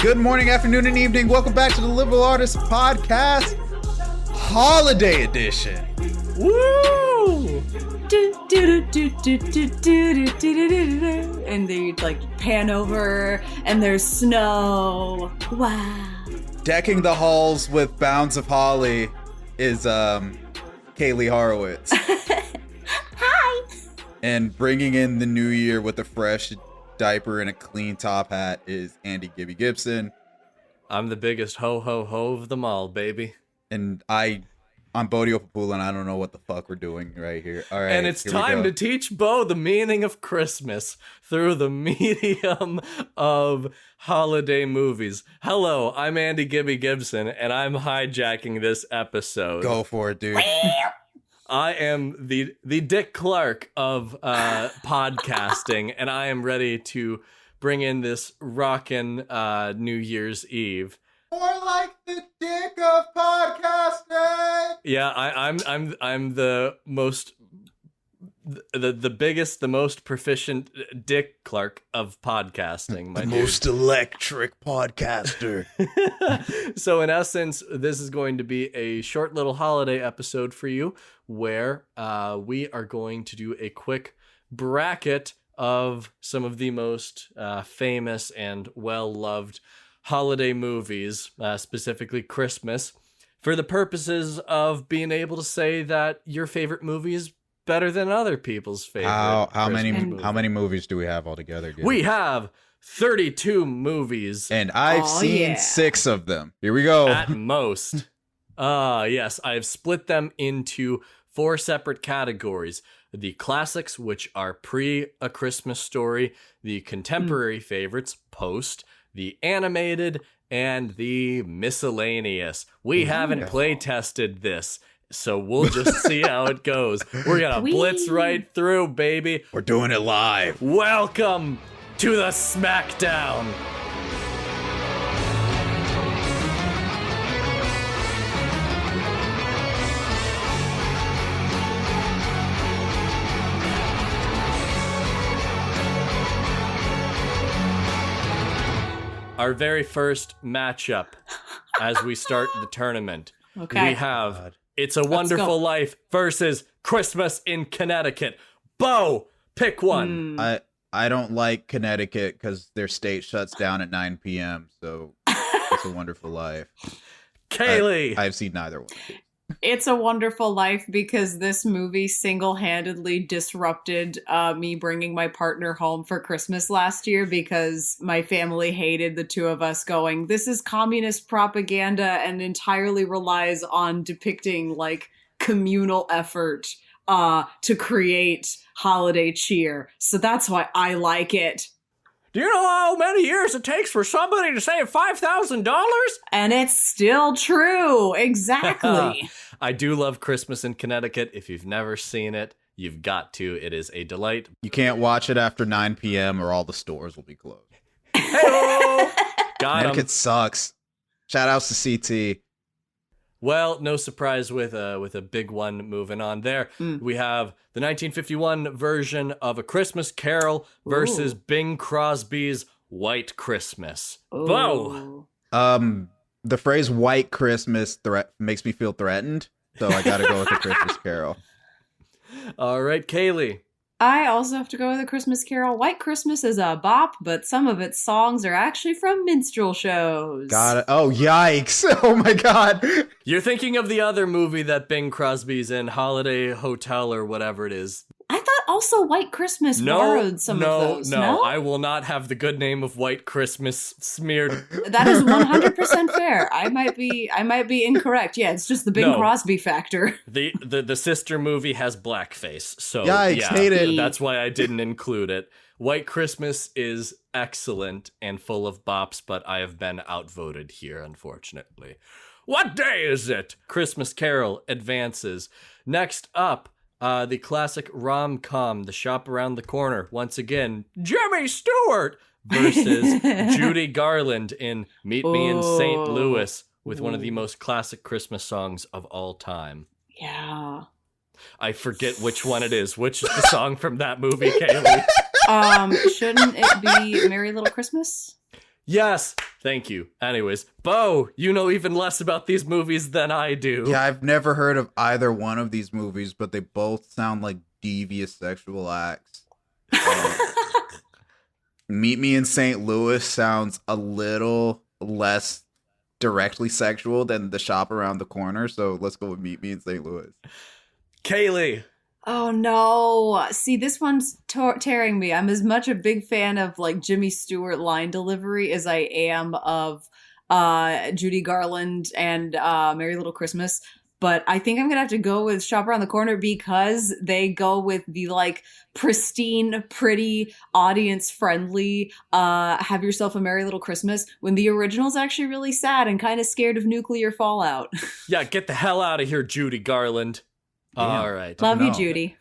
Good morning, afternoon, and evening. Welcome back to the Liberal Artists Podcast Holiday Edition. Woo! And they like pan over, and there's snow. Wow! Decking the halls with bounds of holly is Kaylee Horowitz. Hi. And bringing in the new year with a fresh diaper and a clean top hat is Andy Gibby Gibson. I'm the biggest ho-ho-ho of them all, baby. And I'm Bodhi Opapula, and I don't know what the fuck we're doing right here. All right, and it's time to teach Bo the meaning of Christmas through the medium of holiday movies. Hello, I'm Andy Gibby Gibson, and I'm hijacking this episode. Go for it, dude. I am the Dick Clark of podcasting, and I am ready to bring in this rockin' New Year's Eve. More like the dick of podcasting. Yeah, I'm the most the biggest, the most proficient Dick Clark of podcasting. My most electric podcaster. So in essence, this is going to be a short little holiday episode for you, where we are going to do a quick bracket of some of the most famous and well-loved holiday movies, specifically Christmas, for the purposes of being able to say that your favorite movie is better than other people's favorite. How many movies do we have altogether? Gary? We have 32 movies, and I've seen 6 of them. Here we go. At most. Yes, I've split them into 4 separate categories. The classics, which are pre A Christmas Story, the contemporary favorites, post, the animated, and the miscellaneous. We haven't play tested this, so we'll just see how it goes. We're gonna blitz right through, baby. We're doing it live. Welcome to the Smackdown. Our very first matchup as we start the tournament. Okay. We have It's a Wonderful Life versus Christmas in Connecticut. Bo, pick one. I don't like Connecticut because their state shuts down at 9 p.m. So It's a Wonderful Life. Kaylee. I've seen neither one. It's a Wonderful Life because this movie single-handedly disrupted me bringing my partner home for Christmas last year because my family hated the two of us going, this is communist propaganda and entirely relies on depicting like communal effort to create holiday cheer. So that's why I like it. Do you know how many years it takes for somebody to save $5,000? And it's still true. Exactly. I do love Christmas in Connecticut. If you've never seen it, you've got to. It is a delight. You can't watch it after 9 p.m. or all the stores will be closed. Hey-o! Got 'em. Connecticut sucks. Shout outs to CT. Well, no surprise with a big one moving on there. We have the 1951 version of A Christmas Carol versus Bing Crosby's White Christmas. Bo! The phrase "White Christmas" makes me feel threatened, so I gotta go with A Christmas Carol. All right, Kaylee. I also have to go with A Christmas Carol. White Christmas is a bop, but some of its songs are actually from minstrel shows. Got it. Oh, yikes. Oh, my God. You're thinking of the other movie that Bing Crosby's in, Holiday Hotel or whatever it is. I thought also White Christmas borrowed some of those. No, I will not have the good name of White Christmas smeared. That is 100% fair. I might be incorrect. Yeah, it's just the Bing Crosby factor. The sister movie has blackface, so yikes, hate it. That's why I didn't include it. White Christmas is excellent and full of bops, but I have been outvoted here, unfortunately. What day is it? Christmas Carol advances. Next up, the classic rom-com, The Shop Around the Corner. Once again, Jimmy Stewart versus Judy Garland in Meet Me in St. Louis with one of the most classic Christmas songs of all time. Yeah. I forget which one it is. Which is the song from that movie, Kaylee? Shouldn't it be Merry Little Christmas? Yes, Thank you. Anyways, Bo, you know even less about these movies than I do. Yeah, I've never heard of either one of these movies, but they both sound like devious sexual acts. Meet Me in St. Louis sounds a little less directly sexual than The Shop Around the Corner, so let's go with Meet Me in St. Louis. Kaylee. Oh no. See, this one's tearing me. I'm as much a big fan of like Jimmy Stewart line delivery as I am of Judy Garland and Merry Little Christmas. But I think I'm going to have to go with Shop Around the Corner because they go with the like pristine, pretty, audience-friendly, have yourself a Merry Little Christmas when the original's actually really sad and kind of scared of nuclear fallout. Yeah, get the hell out of here, Judy Garland. Yeah. All right. Love you, Judy.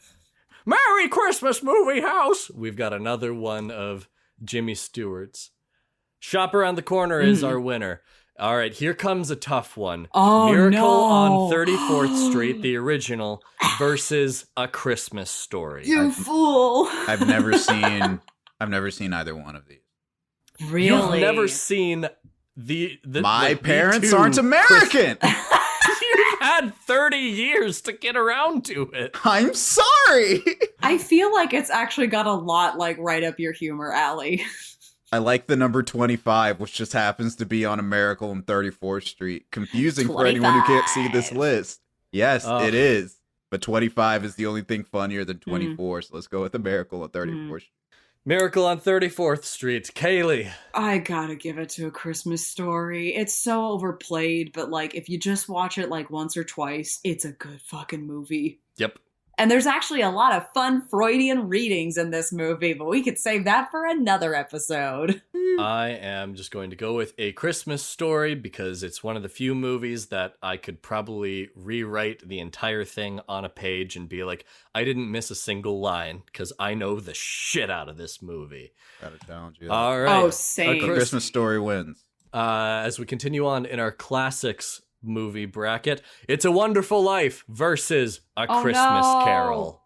Merry Christmas, movie house. We've got another one of Jimmy Stewart's. Shop Around the Corner is our winner. All right, here comes a tough one. Oh, Miracle no. on 34th Street, the original, versus A Christmas Story. You fool. I've never seen either one of these. Really? You've never seen the My the parents two aren't American. You've had 30 years to get around to it. I'm sorry. I feel like it's actually got a lot like right up your humor alley. I like the number 25, which just happens to be on A Miracle on 34th Street. Confusing for anyone who can't see this list. Yes, it is. But 25 is the only thing funnier than 24, so let's go with A Miracle on 34th Street. Miracle on 34th Street. Kaylee. I gotta give it to A Christmas Story. It's so overplayed, but like if you just watch it like once or twice, it's a good fucking movie. Yep. And there's actually a lot of fun Freudian readings in this movie, but we could save that for another episode. I am just going to go with A Christmas Story because it's one of the few movies that I could probably rewrite the entire thing on a page and be like, I didn't miss a single line because I know the shit out of this movie. Gotta challenge you. All right. Oh, same. A Christmas Story wins. As we continue on in our classics movie bracket, It's a Wonderful Life versus A Christmas Carol.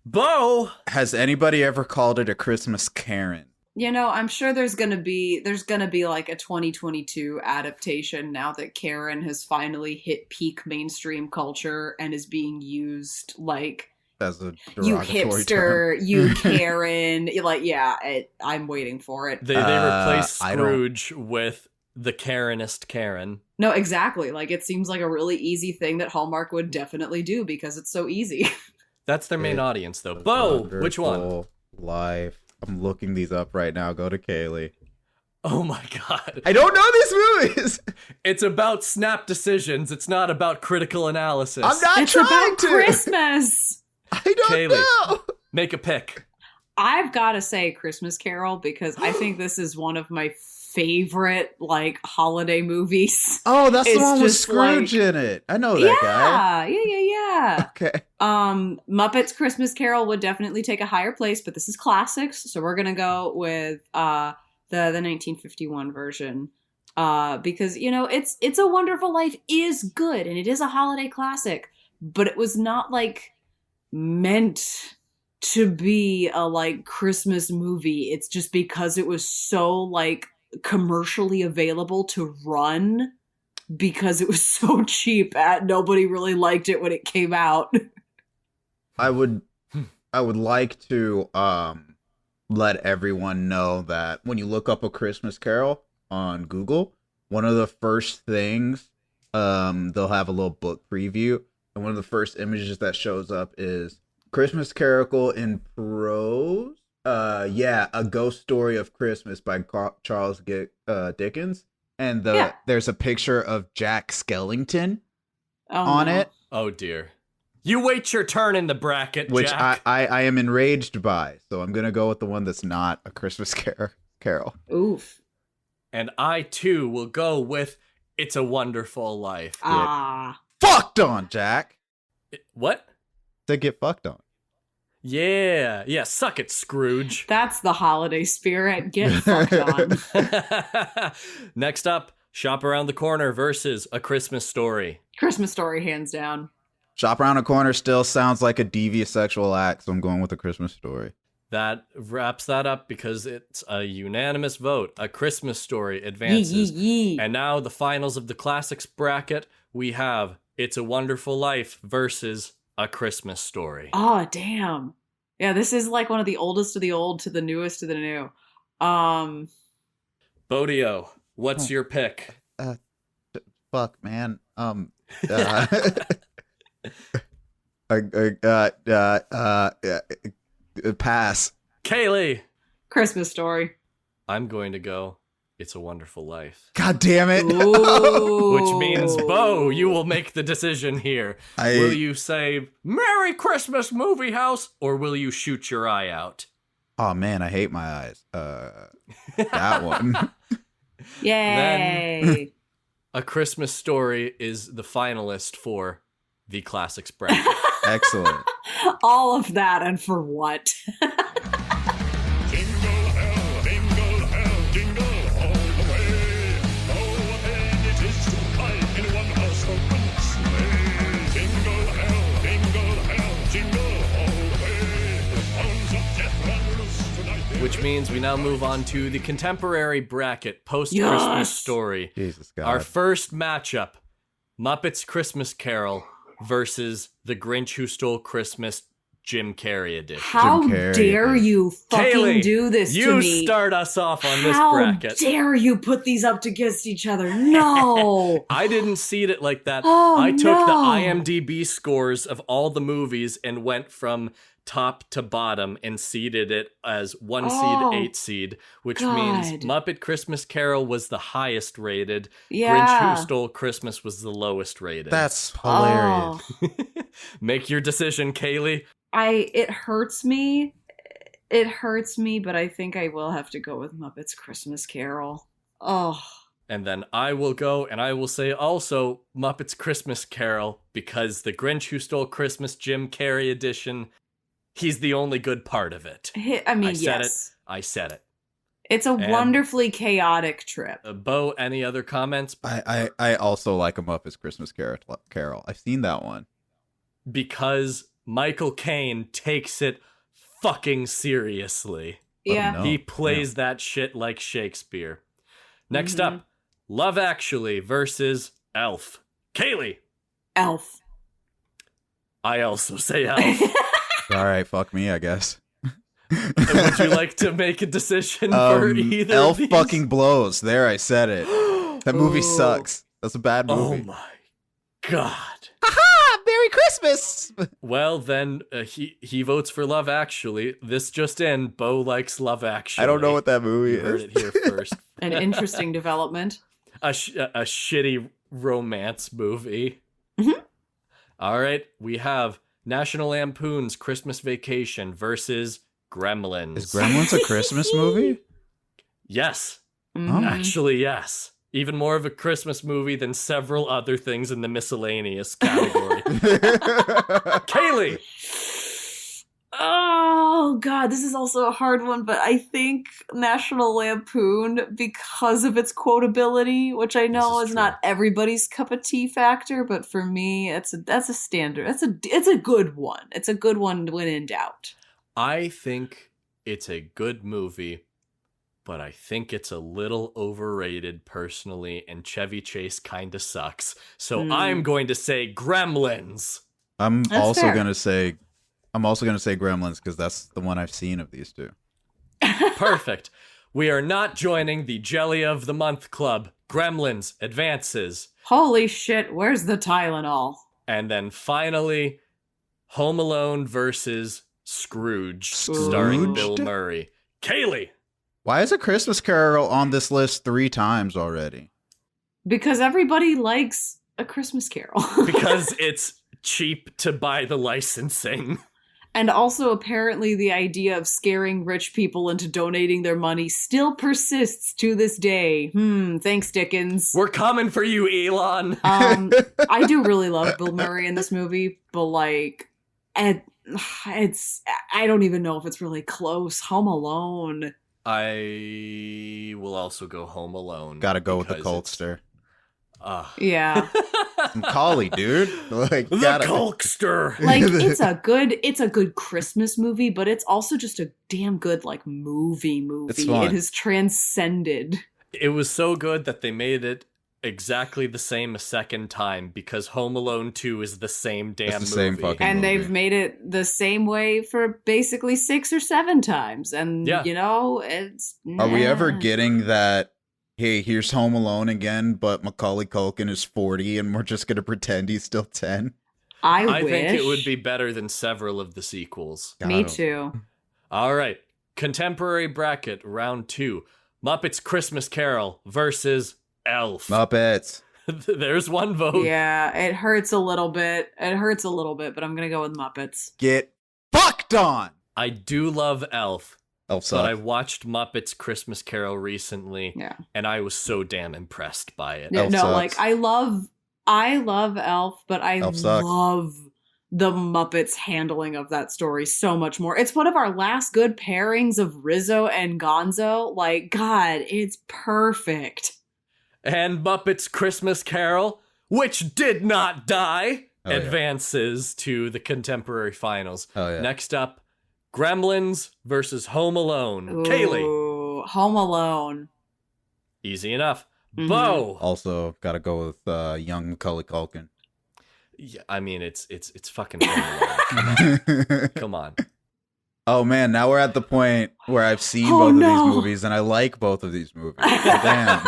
Bo! Has anybody ever called it a Christmas Karen? You know, I'm sure there's gonna be like a 2022 adaptation now that Karen has finally hit peak mainstream culture and is being used like As a you derogatory hipster, term. you Karen. Like, yeah, I'm waiting for it. They replace I don't- Scrooge with the Karenist Karen. No, exactly. Like, it seems like a really easy thing that Hallmark would definitely do because it's so easy. That's their main audience, though. Bo, which one? Wonderful Life. I'm looking these up right now. Go to Kaylee. Oh my god. I don't know these movies. It's about snap decisions. It's not about critical analysis. I'm not It's trying about to. Christmas. I don't Kaylee. know. Make a pick. I've got to say Christmas Carol because I think this is one of my favorite like holiday movies. Oh, that's the It's one with just Scrooge like- in it. I know that guy. Yeah. Okay. Muppets Christmas Carol would definitely take a higher place, but this is classics, so we're gonna go with the 1951 version. Because you know, It's a Wonderful Life is good and it is a holiday classic, but it was not like meant to be a like Christmas movie. It's just because it was so like commercially available to run because it was so cheap at nobody really liked it when it came out. I would like to let everyone know that when you look up A Christmas Carol on Google, one of the first things they'll have a little book preview, and one of the first images that shows up is Christmas Carol in prose. A Ghost Story of Christmas by Charles Dickens, and there's a picture of Jack Skellington on it. Oh dear. You wait your turn in the bracket, Which Jack. I am enraged by, so I'm gonna go with the one that's not A Christmas Carol. Oof. And I too will go with It's a Wonderful Life. Ah. Fucked on, Jack. What? To get fucked on. Yeah, suck it, Scrooge. That's the holiday spirit. Get fucked on. Next up, Shop Around the Corner versus A Christmas Story. Christmas Story, hands down. Shop Around a Corner still sounds like a devious sexual act, so I'm going with A Christmas Story. That wraps that up because it's a unanimous vote. A Christmas Story advances. Yee. And now the finals of the classics bracket. We have It's a Wonderful Life versus A Christmas Story. Oh, damn. Yeah, this is like one of the oldest of the old to the newest of the new. Bodio, what's your pick? Fuck, man. Pass. Kaylee. Christmas Story. I'm going to go It's a Wonderful Life. God damn it. Ooh. Which means, Bo, you will make the decision here. Will you say, Merry Christmas, movie house, or will you shoot your eye out? Oh, man, I hate my eyes. That one. Yay. Then, A Christmas Story is the finalist for the classics bracket. Excellent. All of that, and for what? Jingle hell, jingle all the way. Oh, and it is to ride in one horse open sleigh. Jingle hell, jingle all the way. The hounds of death run loose tonight. Which means we now move on to the contemporary bracket, post-Christmas Yes! Story. Jesus God. Our first matchup, Muppets Christmas Carol versus The Grinch Who Stole Christmas, Jim Carrey edition. How Carrey dare edition. you fucking Kaylee, do this to you me? start us off on this How bracket. dare you put these up against each other? No. I didn't seed it like that. Oh, I took no. the IMDb scores of all the movies and went from top to bottom and seeded it as 1 Oh, seed, 8 seed, which God. means Muppet Christmas Carol was the highest rated. Grinch Yeah. Who Stole Christmas was the lowest rated. That's hilarious. Oh. Make your decision, Kaylee. It hurts me. It hurts me, but I think I will have to go with Muppets Christmas Carol. Oh. And then I will go and I will say also Muppets Christmas Carol because the Grinch Who Stole Christmas Jim Carrey edition, he's the only good part of it. I mean, I said yes. I said it. It's a And- wonderfully chaotic trip. Bo, any other comments? I also like a Muppets Christmas Carol. I've seen that one. Because Michael Caine takes it fucking seriously. Yeah. no. He plays that shit like Shakespeare. Next Mhm. up, Love Actually versus Elf. Kaylee. Elf. I also say Elf. All right, fuck me, I guess. Would you like to make a decision for either Elf of these? fucking blows. There, I said it. That movie Ooh. sucks. That's a bad Oh movie. my god. Haha! Merry Christmas! Well, then he votes for Love Actually. This just in, Bo likes Love Actually. I don't know what that movie You heard is. it here first. An interesting development. A shitty romance movie. Mhm. All right, we have National Lampoon's Christmas Vacation versus Gremlins. Is Gremlins a Christmas movie? Yes, Mhm. actually, yes. Even more of a Christmas movie than several other things in the miscellaneous category. Kaylee! Oh god, this is also a hard one, but I think National Lampoon, because of its quotability, which I know This is is not everybody's cup of tea factor, but for me, that's a standard. It's a good one. It's a good one when in doubt. I think it's a good movie, but I think it's a little overrated personally, and Chevy Chase kind of sucks. So I'm going to say Gremlins. I'm That's also fair. gonna say Gremlins because that's the one I've seen of these two. Perfect. We are not joining the Jelly of the Month Club. Gremlins advances. Holy shit, where's the Tylenol? And then finally, Home Alone versus Scrooge, starring Scrooged? Bill Murray. Kaylee! Why is A Christmas Carol on this list 3 times already? Because everybody likes A Christmas Carol. Because it's cheap to buy the licensing. And also, apparently, the idea of scaring rich people into donating their money still persists to this day. Thanks, Dickens. We're coming for you, Elon. I do really love Bill Murray in this movie, but like, I don't even know if it's really close. Home Alone. I will also go Home Alone. Gotta go with the because it's- Coltster. Yeah. Macaulay, dude. Like, The gotta. Hulkster. Like it's a good Christmas movie, but it's also just a damn good like movie. It's fun. It has transcended. It was so good that they made it exactly the same a second time because Home Alone 2 is the same damn It's the same movie. fucking- And movie. they've made it the same way for basically 6 or 7 times. And Yeah. you know, it's Are we ever nah. getting that? Hey, here's Home Alone again, but Macaulay Culkin is 40, and we're just gonna pretend he's still 10. I I wish. think it would be better than several of the sequels. Me Got 'em. too. All right. Contemporary bracket, round 2. Muppets Christmas Carol versus Elf. Muppets. There's one vote. Yeah, it hurts a little bit. It hurts a little bit, but I'm gonna go with Muppets. Get fucked on. I do love Elf, Elf but I sucks. watched Muppets Christmas Carol recently, Yeah. and I was so damn impressed by it. No, Elf no, sucks. like I love Elf, but I Elf sucks. love the Muppets handling of that story so much more. It's one of our last good pairings of Rizzo and Gonzo. Like, God, it's perfect. And Muppets Christmas Carol, which did not die, Oh, yeah. advances to the contemporary finals. Oh, yeah. Next up, Gremlins versus Home Alone. Kaylee, Ooh, Home Alone. easy enough. Mhm. Bo. Also, gotta go with young Macaulay Culkin. Yeah, I mean, it's fucking Home Alone. Come on. Oh man, now we're at the point where I've seen Oh, both no. of these movies, and I like both of these movies. Damn.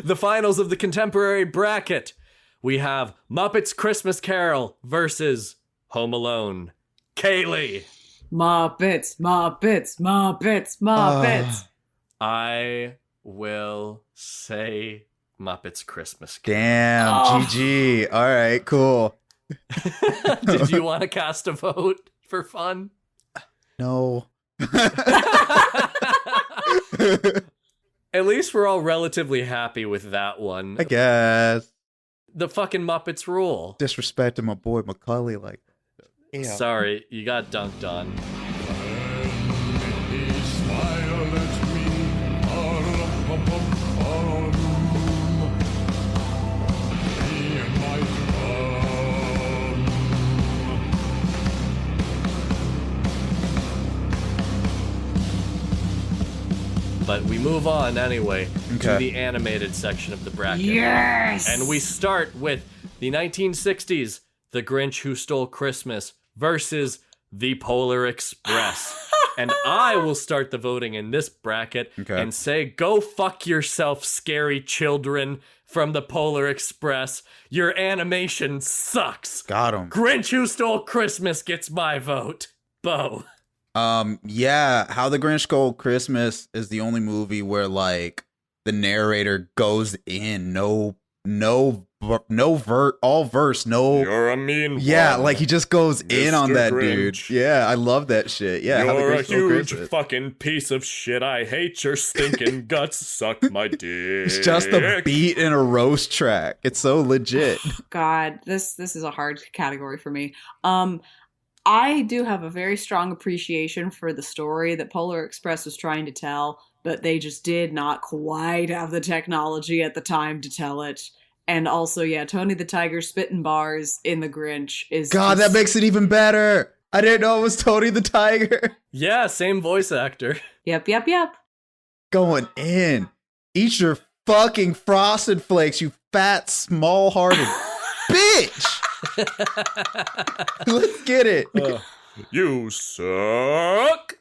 The finals of the contemporary bracket. We have Muppets Christmas Carol versus Home Alone. Kaylee. Muppets, Muppets, Muppets, Muppets. I will say Muppets Christmas Carol. Damn, Oh. GG. All right, cool. Did you want to cast a vote for fun? No. At least we're all relatively happy with that one. I guess. The fucking Muppets rule. Disrespecting my boy Macaulay like that. Yeah. Sorry, you got dunked on. He smiled at me. He might But we move on anyway to Okay. the animated section of the bracket. Yes. And we start with the 1960s, The Grinch Who Stole Christmas versus The Polar Express. And I will start the voting in this bracket Okay. and say, go fuck yourself, scary children from The Polar Express. Your animation sucks. Got him. Grinch Who Stole Christmas gets my vote. Bo. Yeah, How the Grinch Stole Christmas is the only movie where like the narrator goes in, all verse, no. You're a mean Yeah, one. like he just goes in on Mr. that Grinch. dude. Yeah, I love that shit. Yeah, How the You're a Grinch Stole huge Christmas. fucking piece of shit. I hate your stinking guts. Suck my dick. It's just a beat in a roast track. It's so legit. God, this is a hard category for me. I do have a very strong appreciation for the story that Polar Express was trying to tell, but they just did not quite have the technology at the time to tell it. And also, yeah, Tony the Tiger spitting bars in The Grinch is God, just- that makes it even better. I didn't know it was Tony the Tiger. Yeah, same voice actor. Yep. Going in. Eat your fucking Frosted Flakes, you fat, small-hearted bitch. Let's get it. You suck.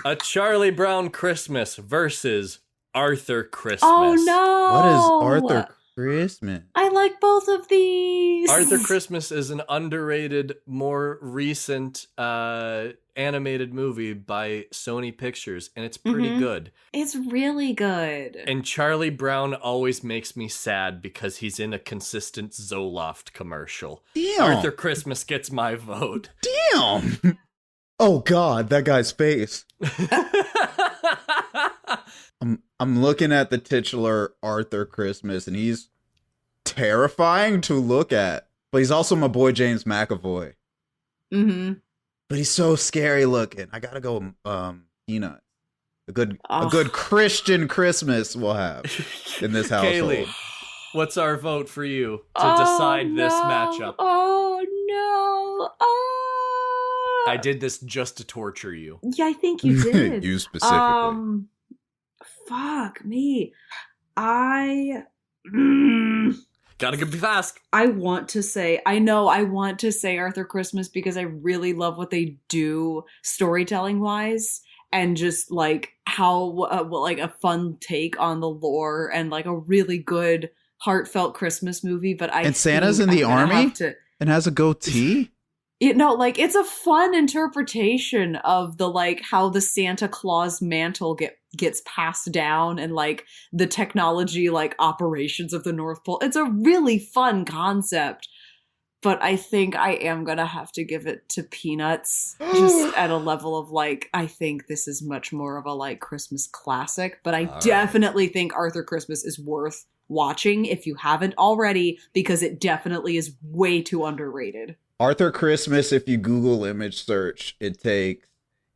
A Charlie Brown Christmas versus Arthur Christmas. Oh no! What is Arthur Christmas? I like both of these. Arthur Christmas is an underrated, more recent animated movie by Sony Pictures, and it's pretty Mhm. good. It's really good. And Charlie Brown always makes me sad because he's in a consistent Zoloft commercial. Damn. Arthur Christmas gets my vote. Damn. Oh God, that guy's face. I'm looking at the titular Arthur Christmas, and he's terrifying to look at. But he's also my boy James McAvoy. Mm-hmm. But he's so scary looking. I gotta go. Peanut. A good Ugh. Christian Christmas we'll have in this household. Kaylee, What's our vote for you to decide this matchup? Oh no! Oh. I did this just to torture you. Yeah, I think you did. You specifically. Fuck me. I Gotta be fast. want to say Arthur Christmas because I really love what they do storytelling wise, and just like how like a fun take on the lore, and like a really good heartfelt Christmas movie. But And Santa's in the army and has a goatee. Like it's a fun interpretation of the like how the Santa Claus mantle gets passed down, and like the technology like operations of the North Pole. It's a really fun concept, but I think I am gonna have to give it to Peanuts, just at a level of like, I think this is much more of a like Christmas classic, but I definitely think Arthur Christmas is worth watching if you haven't already, because it definitely is way too underrated. Arthur Christmas, if you Google image search, it takes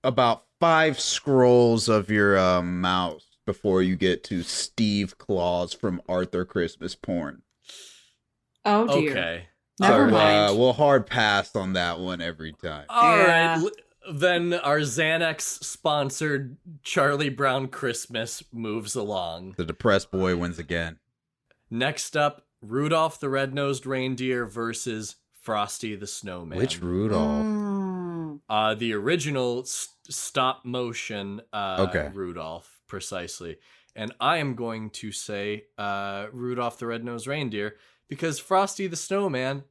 about 5 scrolls of your mouse before you get to Steve Claus from Arthur Christmas porn. Oh dear. Okay. Never mind. We'll hard pass on that one every time. All Yeah. right. Then our Xanax-sponsored Charlie Brown Christmas moves along. The depressed boy wins again. Next up, Rudolph the Red-Nosed Reindeer versus Frosty the Snowman. Which Rudolph? The original stop-motion Okay. Rudolph, precisely. And I am going to say Rudolph the Red-Nosed Reindeer because Frosty the Snowman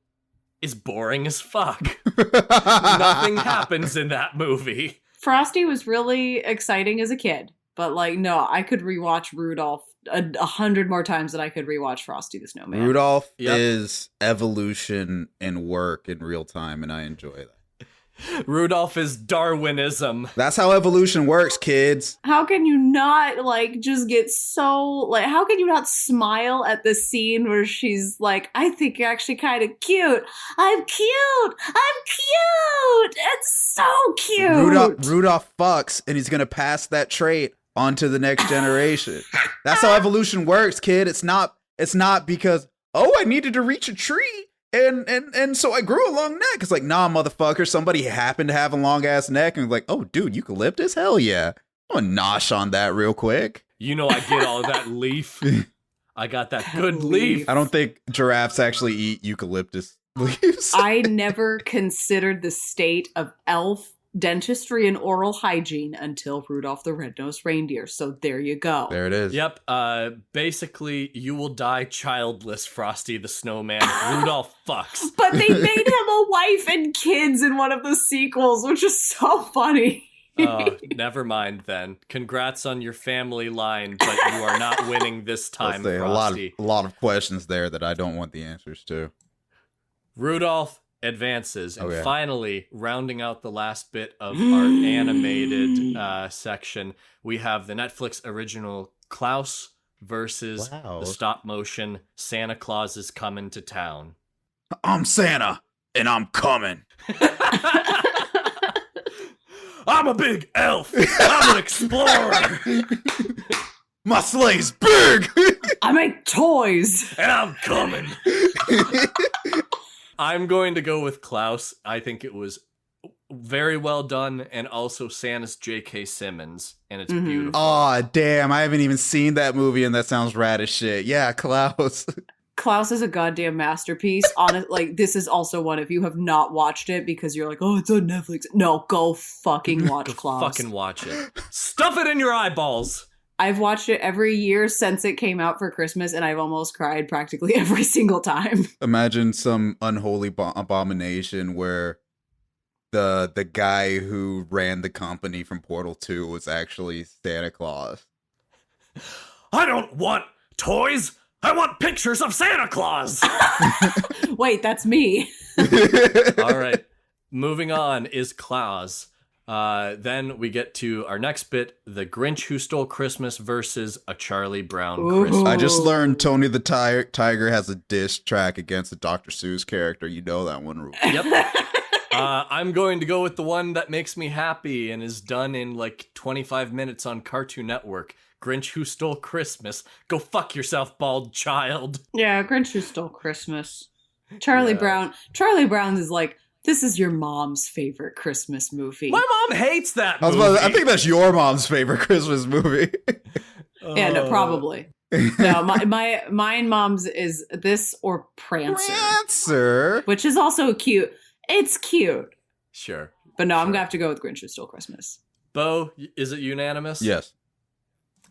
is boring as fuck. Nothing happens in that movie. Frosty was really exciting as a kid, but like, no, I could rewatch Rudolph 100 more times than I could rewatch Frosty the Snowman. Rudolph Yep. is evolution and work in real time, and I enjoy that. Rudolph is Darwinism. That's how evolution works, kids. How can you not like just get so like, how can you not smile at the scene where she's like, I think you're actually kind of cute. I'm cute. It's so cute. Rudolph fucks, and he's gonna pass that trait on to the next generation. That's how evolution works, kid. It's not because, oh, I needed to reach a tree and so I grew a long neck. It's like, nah, motherfucker, somebody happened to have a long ass neck and was like, oh, dude, eucalyptus? Hell yeah. I'm gonna nosh on that real quick. You know I get all that leaf. I got that good leaf. I don't think giraffes actually eat eucalyptus leaves. I never considered the state of elf dentistry and oral hygiene until Rudolph the Red-Nosed Reindeer. So there you go. There it is. Yep. Basically, you will die childless, Frosty the Snowman. Rudolph fucks. But they made him a wife and kids in one of the sequels, which is so funny. Never mind then. Congrats on your family line, but you are not winning this time, Say, Frosty. a lot of questions there that I don't want the answers to. Rudolph advances, and Okay. finally, rounding out the last bit of our animated section, we have the Netflix original Klaus versus the stop-motion Santa Claus is Coming to Town. I'm Santa, and I'm coming. I'm a big elf. I'm an explorer. My sleigh's big. I make toys. And I'm coming. I'm going to go with Klaus. I think it was very well done, and also Santa's J.K. Simmons, and it's beautiful. Aw, damn, I haven't even seen that movie, and that sounds rad as shit. Yeah, Klaus. Klaus is a goddamn masterpiece. Like, this is also one, if you have not watched it because you're like, oh, it's on Netflix. No, go fucking watch Go Klaus. fucking watch it. Stuff it in your eyeballs. I've watched it every year since it came out for Christmas, and I've almost cried practically every single time. Imagine some unholy abomination where the guy who ran the company from Portal 2 was actually Santa Claus. I don't want toys. I want pictures of Santa Claus. Wait, that's me. All right. Moving on is Klaus. Then we get to our next bit, The Grinch Who Stole Christmas versus A Charlie Brown Christmas. I just learned Tony the Tiger has a diss track against a Dr. Seuss character. You know that one rule. Yep. I'm going to go with the one that makes me happy and is done in like 25 minutes on Cartoon Network. Grinch Who Stole Christmas. Go fuck yourself, bald child. Yeah, Grinch Who Stole Christmas. Charlie Yeah. Brown. Charlie Brown is like, this is your mom's favorite Christmas movie. My mom hates that I, was movie. about to- I think that's your mom's favorite Christmas movie. Yeah, no, probably. No, mine mom's is this or Prancer, Prancer. which is also cute. It's cute. Sure. But no, I'm Sure. going to have to go with Grinch Who Stole Christmas. Bo, is it unanimous? Yes.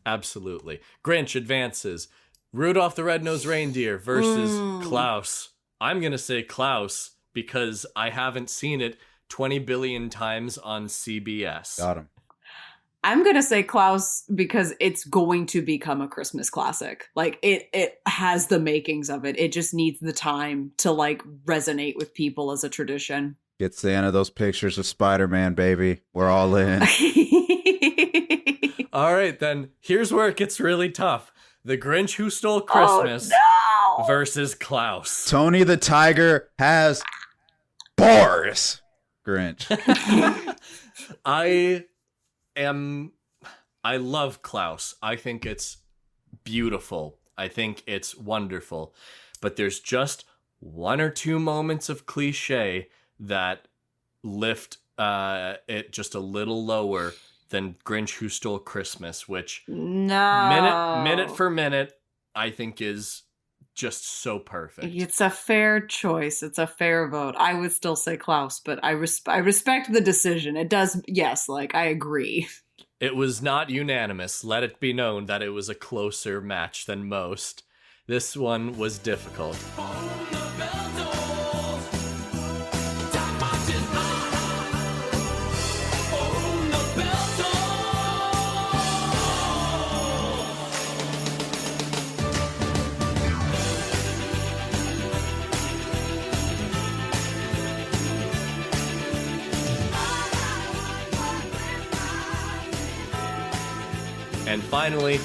Absolutely. Grinch advances. Rudolph the Red-Nosed Reindeer versus Klaus. I'm going to say Klaus because I haven't seen it 20 billion times on CBS. Got him. I'm going to say Klaus because it's going to become a Christmas classic. Like, it has the makings of it. It just needs the time to, like, resonate with people as a tradition. Get Santa those pictures of Spider-Man, baby. We're all in. All right, then. Here's where it gets really tough. The Grinch Who Stole Christmas Oh, no! versus Klaus. Tony the Tiger has bars. Grinch. I love Klaus. I think it's beautiful. I think it's wonderful. But there's just one or two moments of cliche that lift it just a little lower than Grinch Who Stole Christmas, which No. minute for minute, I think is just so perfect. It's a fair choice. It's a fair vote. I would still say Klaus, but I respect the decision. It does, yes, like, I agree. It was not unanimous. Let it be known that it was a closer match than most. This one was difficult. And finally,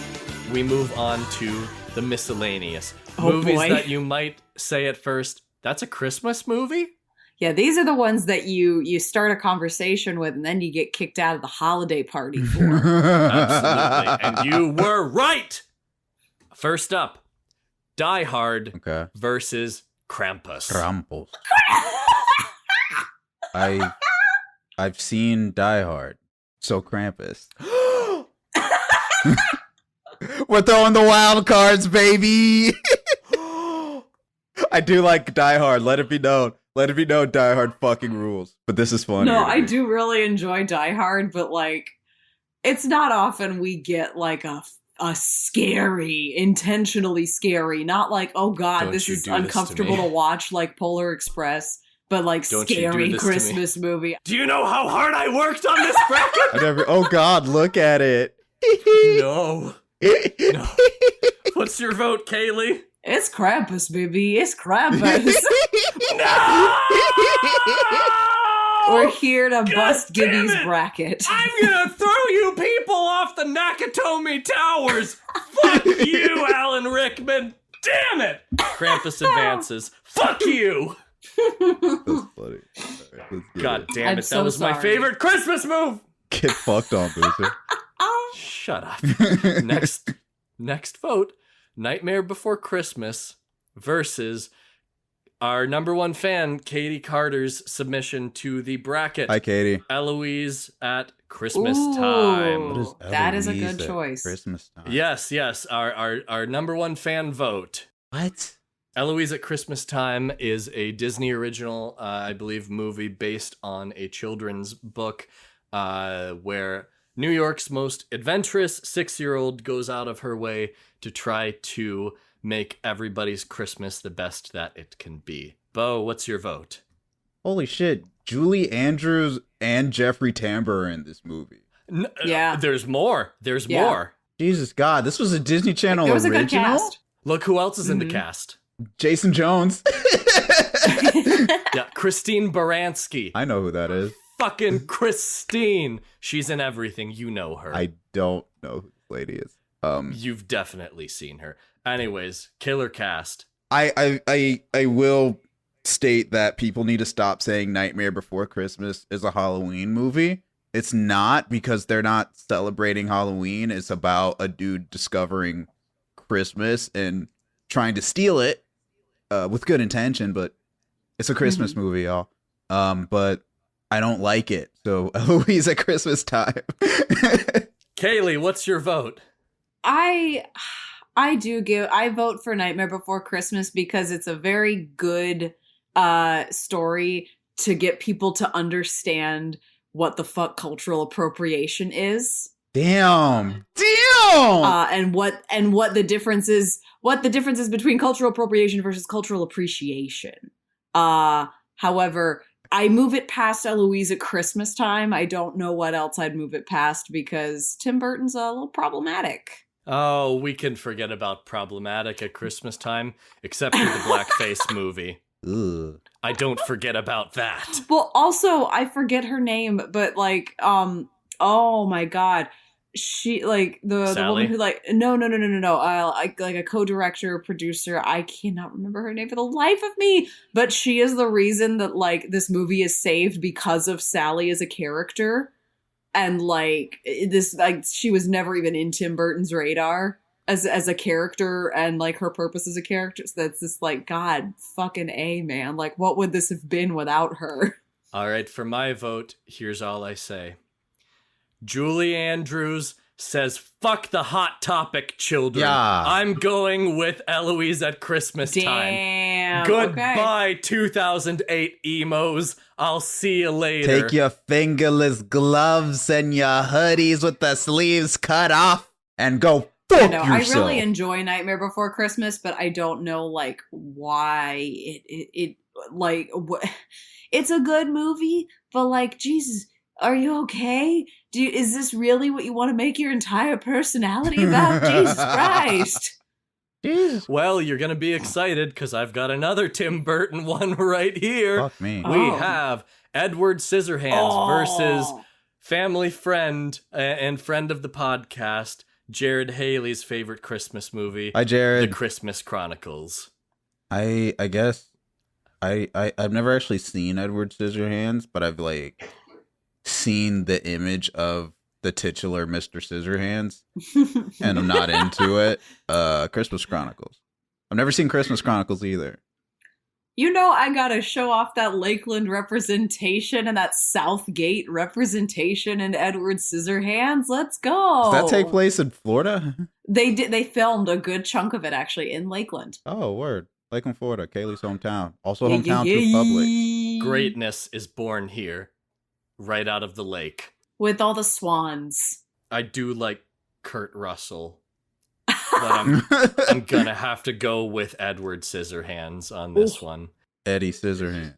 we move on to the miscellaneous. Oh, Movies boy. that you might say at first, that's a Christmas movie? Yeah, these are the ones that you start a conversation with and then you get kicked out of the holiday party for. Absolutely. And you were right! First up, Die Hard Okay. versus Krampus. Krampus. I've seen Die Hard. So Krampus. We're throwing the wild cards, baby. I do like Die Hard. Let it be known. Let it be known Die Hard fucking rules. But this is funny. No, I do really enjoy Die Hard, but like, it's not often we get like a scary, intentionally scary, not like, oh god, Don't this you is do this to uncomfortable me. to watch like Polar Express, but like Don't you do scary this to me. Christmas movie. Do you know how hard I worked on this bracket? Oh god, look at it. No. No. What's your vote, Kaylee? It's Krampus, baby. It's Krampus. No! We're here to God bust damn Gibby's it! bracket. I'm gonna throw you people off the Nakatomi Towers! Fuck you, Alan Rickman! Damn it! Krampus advances. Fuck you! That's funny. All right, let's get God it. damn I'm it, so that was my sorry. favorite Christmas move! Get fucked on, loser. Shut up. Next vote, Nightmare Before Christmas versus our number one fan, Katie Carter's submission to the bracket. Hi, Katie. Eloise at Christmas Ooh. time. What is That is a Eloise good at choice. Christmas time. Yes, our number one fan vote. What? Eloise at Christmas Time is a Disney original, I believe, movie based on a children's book where New York's most adventurous 6-year-old goes out of her way to try to make everybody's Christmas the best that it can be. Bo, what's your vote? Holy shit. Julie Andrews and Jeffrey Tambor are in this movie. Yeah. There's more. There's Yeah. more. Jesus God, this was a Disney Channel It was a good original? cast. Look who else is in the Mhm. cast. Jason Jones. Yeah, Christine Baranski. I know who that is. Fucking Christine. She's in everything. You know her. I don't know who this lady is. You've definitely seen her. Anyways, killer cast. I will state that people need to stop saying Nightmare Before Christmas is a Halloween movie It's not, because they're not celebrating Halloween. It's about a dude discovering Christmas and trying to steal it with good intention, but it's a Christmas movie, y'all. But I don't like it. So Eloise at Christmas time. Kaylee, what's your vote? I vote for Nightmare Before Christmas because it's a very good story to get people to understand what the fuck cultural appropriation is. Damn. And what the difference is between cultural appropriation versus cultural appreciation. However, I move it past Eloise at Christmas time. I don't know what else I'd move it past because Tim Burton's a little problematic. Oh, we can forget about problematic at Christmas time, except for the blackface movie. Ugh. I don't forget about that. Well, also, I forget her name, but like, oh my god. She, like, the woman who, like, no, like a co-director, producer, I cannot remember her name for the life of me, but she is the reason that, like, this movie is saved because of Sally as a character, and, like, this, like, she was never even in Tim Burton's radar as a character, and, like, her purpose as a character, so that's just, like, God fucking A, man, like, what would this have been without her? All right, for my vote, here's all I say. Julie Andrews says, fuck the Hot Topic children. Yeah. I'm going with Eloise at Christmas time. Damn. Goodbye, 2008 emos. I'll see you later. Take your fingerless gloves and your hoodies with the sleeves cut off and go fuck yourself. I really enjoy Nightmare Before Christmas, but I don't know, like, why it like, it's a good movie, but, like, Jesus, are you okay? Is this really what you want to make your entire personality about? Jesus Christ. Jesus. Well, you're going to be excited because I've got another Tim Burton one right here. Fuck me. We have Edward Scissorhands versus family friend and friend of the podcast, Jared Haley's favorite Christmas movie. Hi, Jared. The Christmas Chronicles. I guess I've never actually seen Edward Scissorhands, but I've, like, seen the image of the titular Mr. Scissorhands, and I'm not into it. Christmas Chronicles. I've never seen Christmas Chronicles either. You know, I gotta show off that Lakeland representation and that Southgate representation in Edward Scissorhands. Let's go. Does that take place in Florida? They filmed a good chunk of it actually in Lakeland. Oh, word. Lakeland, Florida, Kaylee's hometown. Also hometown to Publix. Greatness is born here, right out of the lake. With all the swans. I do like Kurt Russell, but I'm gonna have to go with Edward Scissorhands on this one. Eddie Scissorhands.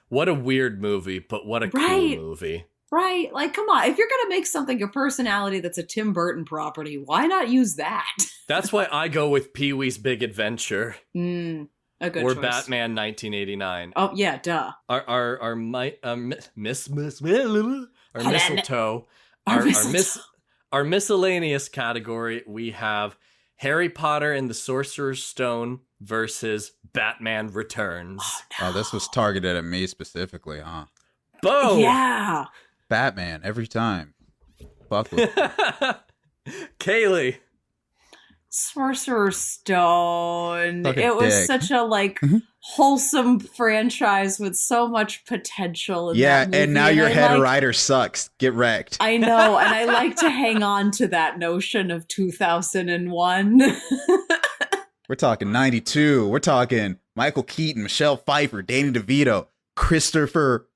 What a weird movie, but what a cool movie. Right? Like, come on. If you're gonna make something a personality that's a Tim Burton property, why not use that? That's why I go with Pee-wee's Big Adventure. A good or choice. Batman 1989. Oh, yeah, duh. Our mistletoe, our miscellaneous category, we have Harry Potter and the Sorcerer's Stone versus Batman Returns. Oh, this was targeted at me specifically, huh? Boom! Yeah. Batman, every time. Fuck with me. Kaylee. Sorcerer's Stone. Suck a It was dick. such a, like, wholesome franchise with so much potential in Yeah, that movie. and now your I head like- writer sucks. Get wrecked. I know, and I like to hang on to that notion of 2001. We're talking 92. We're talking Michael Keaton, Michelle Pfeiffer, Danny DeVito, Christopher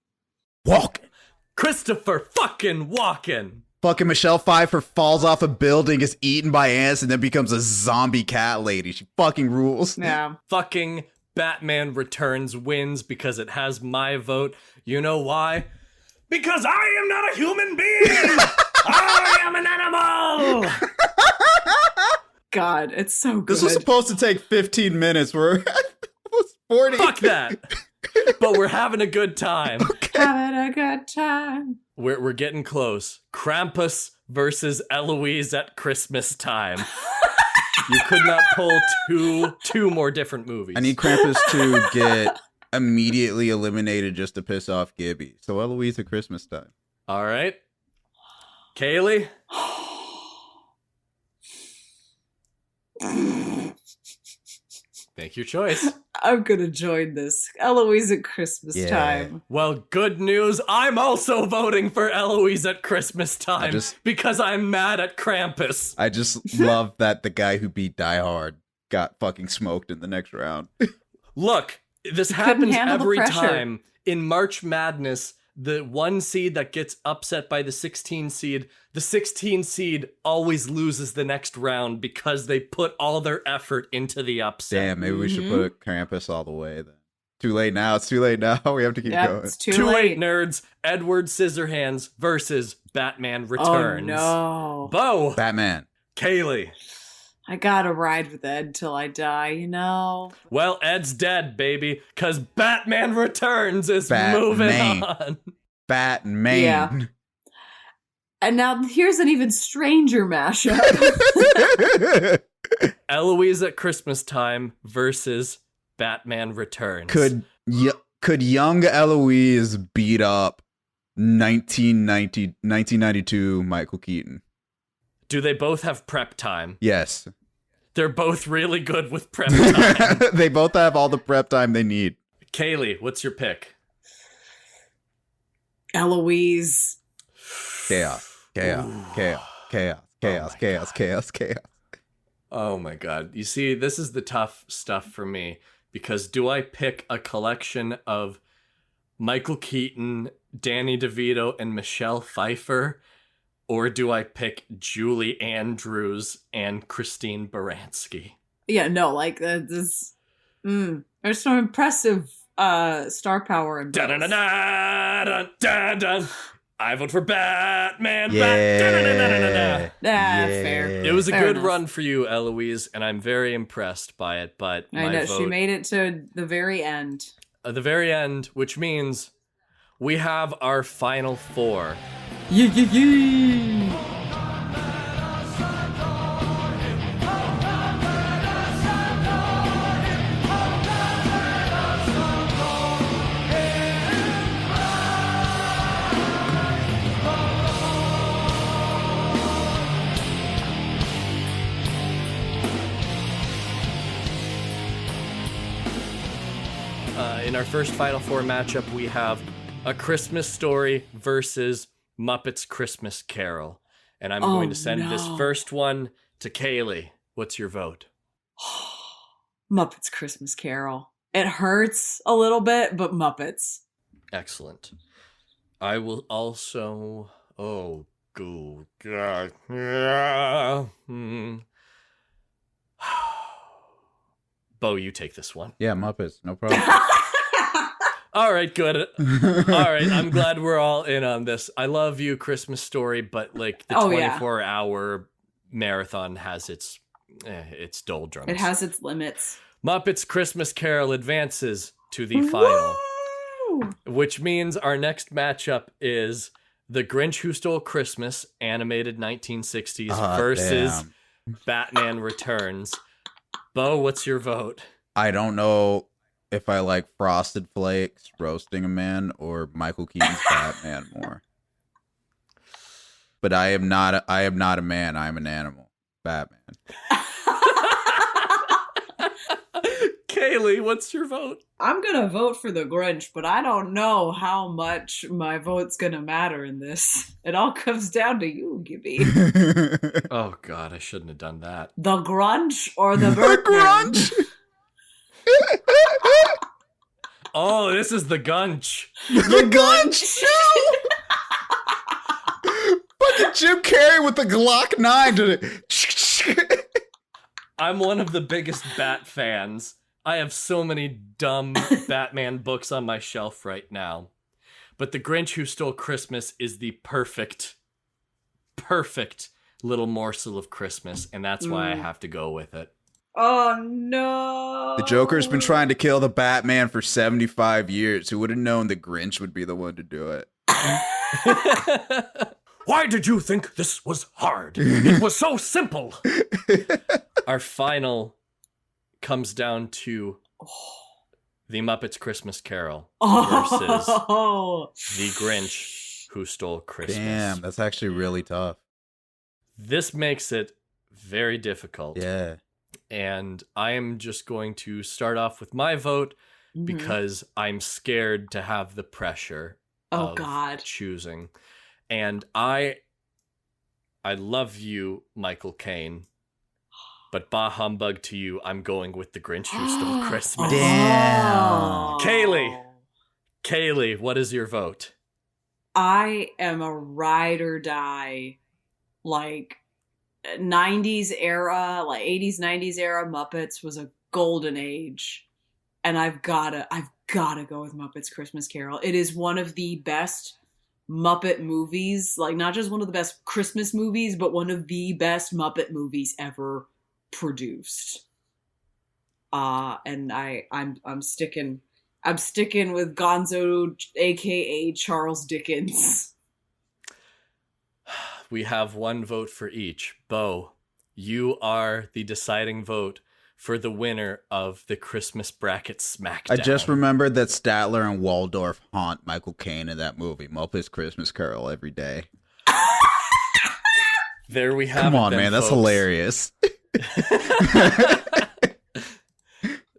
Walken. Christopher fucking Walken. Fucking Michelle Pfeiffer falls off a building, is eaten by ants, and then becomes a zombie cat lady. She fucking rules. Yeah. Fucking Batman Returns wins because it has my vote. You know why? Because I am not a human being! I am an animal! God, it's so good. This was supposed to take 15 minutes. We're almost 40. Fuck that! But we're having a good time. Having a good time. We're getting close. Krampus versus Eloise at Christmas time. You could not pull two more different movies. I need Krampus to get immediately eliminated just to piss off Gibby. So Eloise at Christmas time. All right. Kaylee? Make your choice. I'm gonna join this. Eloise at Christmas time. Well, good news. I'm also voting for Eloise at Christmas time because I'm mad at Krampus. I just love that the guy who beat Die Hard got fucking smoked in the next round. Look, this happens every time. In March Madness, the 1 seed that gets upset by the 16 seed always loses the next round because they put all their effort into the upset. Damn, maybe we should put Krampus all the way then. Too late now. It's too late now. We have to keep going. It's too late, nerds. Edward Scissorhands versus Batman Returns. Oh, no. Bo. Batman. Kaylee. I gotta ride with Ed till I die, you know? Well, Ed's dead, baby, because Batman Returns is moving on. Batman. Yeah. And now here's an even stranger mashup. Eloise at Christmas time versus Batman Returns. Could young Eloise beat up 1992 Michael Keaton? Do they both have prep time? Yes. They're both really good with prep time. They both have all the prep time they need. Kaylee, what's your pick? Eloise. Chaos. Oh my god. You see, this is the tough stuff for me, because do I pick a collection of Michael Keaton, Danny DeVito, and Michelle Pfeiffer, or do I pick Julie Andrews and Christine Baranski? Yeah, no, like this. There's some impressive star power in both. I vote for Batman. Yeah. Fair. It was a Fair good enough. run for you, Eloise, and I'm very impressed by it. But I know she made it to the very end. The very end, which means we have our final four. In our first Final Four matchup, we have A Christmas Story versus Muppets Christmas Carol. And I'm going to send this first one to Kaylee. What's your vote? Muppets Christmas Carol. It hurts a little bit, but Muppets. Excellent. I will also... Oh, God. Bo, you take this one. Yeah, Muppets. No problem. All right, good. All right, I'm glad we're all in on this. I love you, Christmas Story, but like the 24-hour marathon has its doldrums. It has its limits. Muppets Christmas Carol advances to the final, which means our next matchup is The Grinch Who Stole Christmas, animated 1960s, versus Batman Returns. Bo, what's your vote? I don't know if I like Frosted Flakes roasting a man or Michael Keaton's Batman more. But I am not a man. I am an animal. Batman. Kaylee, what's your vote? I'm gonna vote for the Grinch, but I don't know how much my vote's gonna matter in this. It all comes down to you, Gibby. Oh God, I shouldn't have done that. The Grunch or the Birdman? Oh, this is the Gunch. The Gunch! Fucking Jim Carrey with the Glock 9. I'm one of the biggest Bat fans. I have so many dumb Batman books on my shelf right now. But The Grinch Who Stole Christmas is the perfect little morsel of Christmas, and that's why I have to go with it. Oh, no. The Joker's been trying to kill the Batman for 75 years. Who would have known the Grinch would be the one to do it? Why did you think this was hard? It was so simple. Our final comes down to The Muppets Christmas Carol versus The Grinch Who Stole Christmas. Damn, that's actually really tough. This makes it very difficult. Yeah. And I am just going to start off with my vote Mhm. because I'm scared to have the pressure of God. choosing. And I love you, Michael Caine, but bah humbug to you, I'm going with The Grinch Who Stole Christmas. Damn. Kaylee, what is your vote? I am a ride or die, like 90s era, like 80s, 90s era Muppets was a golden age. And I've gotta go with Muppets Christmas Carol. It is one of the best Muppet movies, like not just one of the best Christmas movies, but one of the best Muppet movies ever produced. And I'm sticking with Gonzo, aka Charles Dickens. We have one vote for each. Bo, you are the deciding vote for the winner of the Christmas Bracket Smackdown. I just remembered that Statler and Waldorf haunt Michael Caine in that movie, Muppets Christmas Carol, every day. There we have Come it on, then, man, that's folks. hilarious.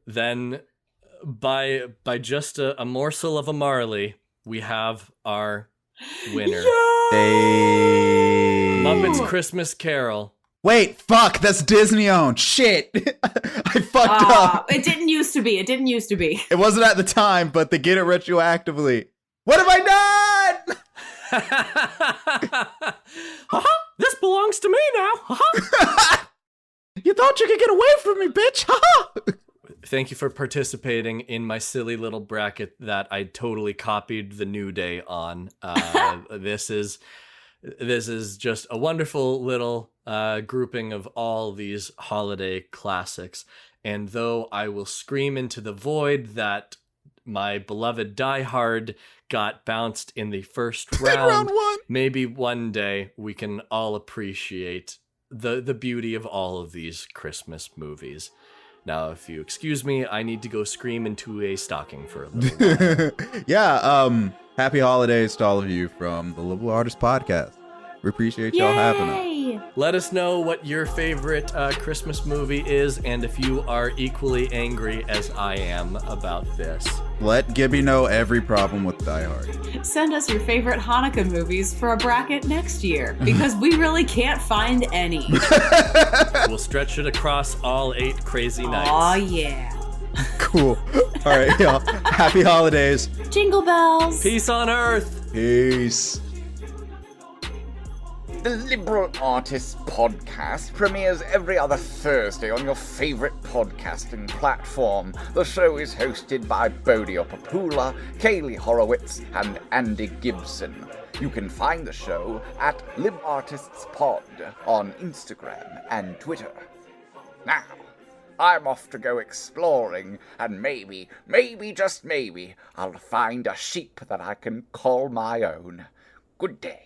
Then, by just a morsel of a Marley, we have our winner. Hey. Muppets Christmas Carol. Wait, fuck, that's Disney owned. Shit. I fucked up. It didn't used to be. It wasn't at the time, but they get it retroactively. What have I done? This belongs to me now. You thought you could get away from me, bitch. Thank you for participating in my silly little bracket that I totally copied the New Day on. This is just a wonderful little grouping of all these holiday classics. And though I will scream into the void that my beloved Die Hard got bounced in the first round, Round one. maybe one day we can all appreciate the beauty of all of these Christmas movies. Now, if you excuse me, I need to go scream into a stocking for a little while. Yeah, happy holidays to all of you from the Liberal Artist Podcast. We appreciate y'all having us. Let us know what your favorite Christmas movie is, and if you are equally angry as I am about this. Let Gibby know every problem with Die Hard. Send us your favorite Hanukkah movies for a bracket next year, because we really can't find any. We'll stretch it across all 8 crazy nights. Aw, yeah. Cool. All right, y'all. Happy holidays. Jingle bells. Peace on Earth! Peace. The Liberal Artists Podcast premieres every other Thursday on your favourite podcasting platform. The show is hosted by Bodhi Opapula, Kaylee Horowitz, and Andy Gibson. You can find the show at LibArtistsPod on Instagram and Twitter. Now, I'm off to go exploring, and maybe, just maybe, I'll find a sheep that I can call my own. Good day.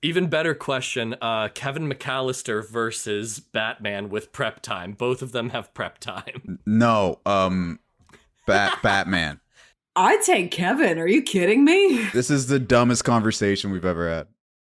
Even better question, Kevin McAllister versus Batman with prep time. Both of them have prep time. No, Batman. I'd take Kevin. Are you kidding me? This is the dumbest conversation we've ever had.